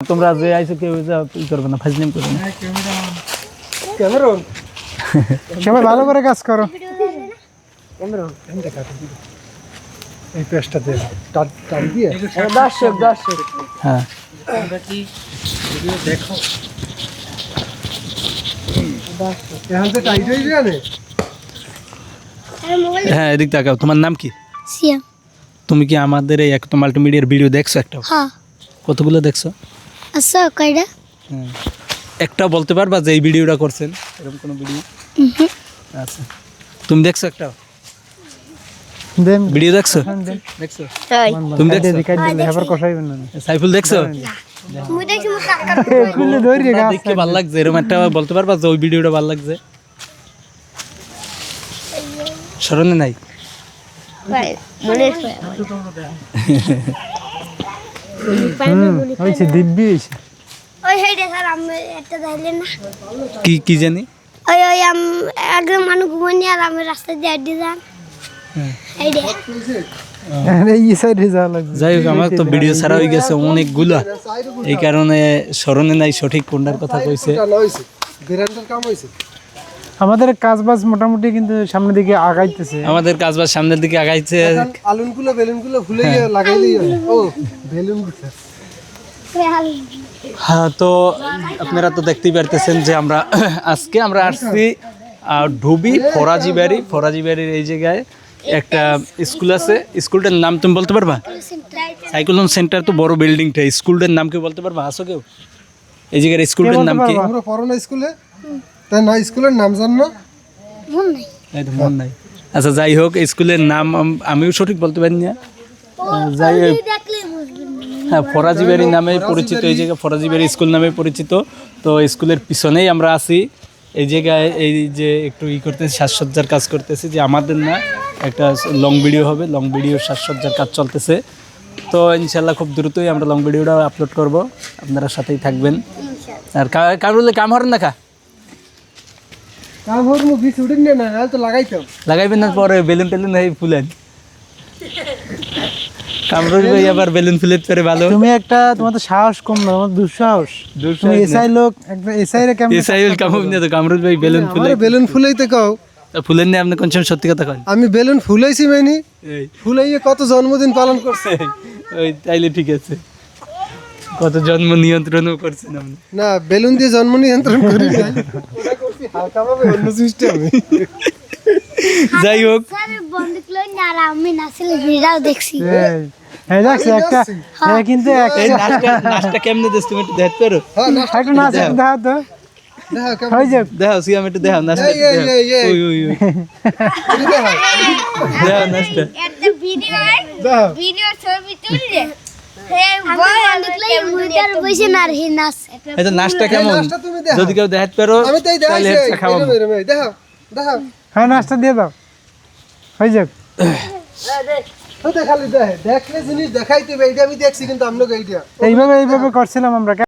তোমরা যে আইছো কেউ ই করবে না, ফাজলিম করবে না। ক্যামেরা সবাই ভালো করে কাজ করো। এই পেস্টটা দিয়ে টান দিয়ে দর্শক হ্যাঁ তোমরা কি ভিডিও দেখো? এখন তো টাইট হয়ে যাবে। হ্যাঁ, এদিক তাকাও। তোমার নাম কি? সিয়াম। তুমি কি আমাদের এই একটা মাল্টিমিডিয়ার ভিডিও দেখছো? একটা হ্যাঁ। কতগুলো দেখছো? আচ্ছা কয়টা? হ্যাঁ, একটা বলতে পারবা যে এই ভিডিওটা করছেন এরকম কোনো ভিডিও? আচ্ছা, তুমি দেখছো একটা দেন ভিডিও? দেখছো? দেখছো? তুমি দেখছো? আবার কষাইবেন না। সাইফুল দেখছো? মুই দেখি মুই কাকার খুলে ধরে গাছ দেখতে ভালো লাগছে, এরকম একটা বলতে পারবা যে ওই ভিডিওটা ভালো লাগছে? স্মরণে নাই? মনে হয়েছে দিব্যি হয়েছে। ওই হেডে স্যার আমি একটা যাইলেন না কি কি জানি? ওই ওই একদম মানুষ ঘুমনি আর আমি রাস্তা দিয়ে আড্ডি যান হেডে এই সাইডে যাওয়া লাগবে। যাই হোক, আমার তো ভিডিও ছাড়া হয়ে গেছে অনেকগুলা, এই কারণে স্মরণে নাই সঠিক কোনটার কথা কইছে। আমাদের কাজ বাজ মোটামুটি কিন্তু সামনের দিকে আগাইতেছে। আমাদের কাজ বাজ সামনের দিকে আগাইছে। আলুনগুলো বেলুনগুলো ভুলে গিয়ে লাগাইলেই হয়। ও বেলুন হ্যাঁ, তো আপনারা তো দেখতেই পারতেছেন যে আমরা আজকে আসছি ঢুবি ফরাজি বাড়ির এই জায়গায় একটা স্কুল আছে। স্কুলটার নাম তুমি বলতে পারবা? সাইক্লোন সেন্টার তো বড় বিল্ডিংটা, স্কুলটার নাম কেউ বলতে পারবা? আসো কেউ, এই জায়গার স্কুলটার নাম কি? আমরা পড়ানো স্কুলে তাই না, স্কুলের নাম জানো না? মন নাই এই তো মন নাই। আচ্ছা, যাই হোক, স্কুলের নাম আমিও সঠিক বলতে পারি না। যাই হোক, দেখলে বুঝবেন হ্যাঁ, ফরাজি বাড়ি নামে পরিচিত এই জায়গা, ফরাজি বাড়ি স্কুল নামে পরিচিত। তো স্কুলের পিছনেই আমরা আছি। এই জায়গায় এই যে একটু করতেছি, সাজসজ্জার কাজ করতেছি, যে আমাদের না একটা লং ভিডিও হবে, লং ভিডিওর সাজসজ্জার কাজ চলতেছে। তো ইনশাল্লাহ খুব দ্রুতই আমরা লং ভিডিওটা আপলোড করব, আপনারা সাথেই থাকবেন। আর কামরুলে কাম হরেন না কাম হর মু বিছ উড়িন না না তো লাগাইতাম। লাগাইবেন না, পরে বেলুন টেলুন এই ফুলেন। কামরুল ভাই আবার বেলুন ফুলের পরে ভালো। তুমি একটা, তোমার তো সাহস কম না, তোমার দুঃসাহস। তুমি এসআই লোক, একটা এসআই রে কেমন এসাইল কামুন না তো কামরুল ভাই বেলুন ফুলে। বেলুন ফুলাইতে কও। ফুলেন নিয়ে আপনি কোন সময় সত্যি কথা কন? আমি বেলুন ফুলাইছি মানে এই ফুলাইয়ে কত জন্মদিন পালন করছে। ওই তাইলে ঠিক আছে, কত জন্ম নিয়ন্ত্রণও করছেন আপনি। না, বেলুন দিয়ে জন্ম নিয়ন্ত্রণ করি নাই, ওটা করছি হালকা ভাবে অন্য সিস্টেমে। যাই হোক, স্যার বন্ধু লই না আর আমি নাচলে ভিডিও দেখছি এই দেখছি একটা, হ্যাঁ কিন্তু এই নাচটা কেমনে দিস তুমি একটু দেখতে পারো? একটা নাচ দেখা তো দেখা কেমন হই যাক। দেখাও সিয়াম, একটু দেখাও নাচটা, এই, এই, এই, এই। ওই ওই ওই দেখা দেখাও নাচটা। একটা ভিডিও দেখা ভিডিও ছবি তুললে হে বন্ধু লই মুইটার বসে না আর হে নাচ এই তো নাচটা কেমন, নাচটা তুমি দেখাও। যদি কেউ দেখাতে পারো আমি তাই তাহলে দেখাইছি, একটা খাওয়াবো। দেখা দেখা হ্যাঁ নাচটা দিয়ে দাও হই যাক। তো দেখালি দেখলে জিনিস দেখাইতে হবে, এইটা আমি দেখছি কিন্তু আমলোক এইটা এইভাবে করছিলাম আমরা।